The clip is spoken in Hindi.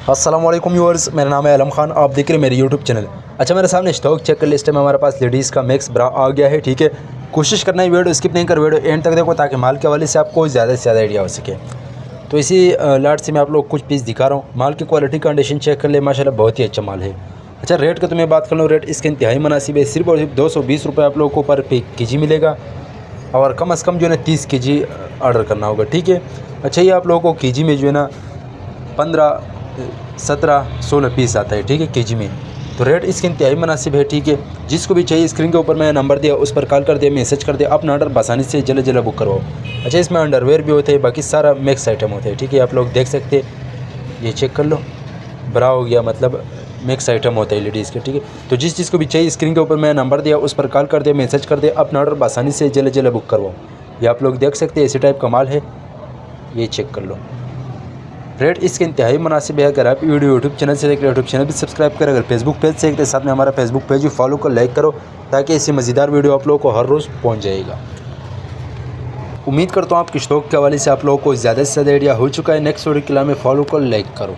अस्सलाम वालेकुम व्यूअर्स, मेरा नाम है आलम खान, आप देख रहे हैं मेरे यूट्यूब चैनल। अच्छा, मेरे सामने स्टॉक चेक लिस्ट में हमारे पास लेडीज़ का मैक्स ब्रा आ गया है। ठीक है, कोशिश करना है वीडियो स्किप नहीं कर, वीडियो एंड तक देखो ताकि माल के हवाले से आपको ज़्यादा से ज़्यादा आइडिया हो सके। तो इसी लाट से मैं आप लोग कुछ पीस दिखा रहा हूँ। माल की क्वालिटी कंडीशन चेक कर ले, माशाल्लाह बहुत ही अच्छा माल है। अच्छा, रेट का तो मैं बात कर लूँ, रेट इसके इंतहाई मुनासिब है। सिर्फ और सिर्फ 220 रुपये आप लोगों को पर केजी मिलेगा और कम से कम जो है ना 30 केजी ऑर्डर करना होगा। ठीक है। अच्छा, ये आप लोगों को केजी में जो है ना 15, 17, 16 पीस आता है। ठीक है, केजी में। तो रेट इसके इंतहाई मुनासिब है। ठीक है, जिसको भी चाहिए स्क्रीन के ऊपर मैंने नंबर दिया, उस पर कॉल कर दिया, मैसेज कर दिया, अपना ऑर्डर आसानी से जल्द जल्द बुक करवाओ। अच्छा, इसमें अंडरवेयर भी होते हैं, बाकी सारा मिक्स आइटम होते हैं। ठीक है, आप लोग देख सकते हैं, ये चेक कर लो, ब्रा हो गया, मतलब मिक्स आइटम होता है लेडीज़ के। ठीक है, तो जिस चीज़ को भी चाहिए स्क्रीन के ऊपर मैंने नंबर दिया, उस पर कॉल कर दिया, मैसेज कर दिया, अपना ऑर्डर आसानी से जल्द जल्द बुक करवाओ। ये आप लोग देख सकते हैं, इसी टाइप का माल है, ये चेक कर लो। रेट इसके इंतहाई मुनासिब है। अगर आप वीडियो यूट्यूब चैनल से देख रहे हो, यूट्यूब चैनल भी सब्सक्राइब करें। अगर फेसबुक पेज से देखते हैं, साथ में हमारा फेसबुक पेज भी फॉलो कर, लाइक करो, ताकि ऐसी मज़ेदार वीडियो आप लोगों को हर रोज़ पहुंच जाएगा। उम्मीद करता हूँ आपकी स्टॉक के हवाले से आप लोगों को ज़्यादा से ज़्यादा आइडिया हो चुका है। नेक्स्ट वीडियो के लिए हमें फॉलो कर, लाइक करो।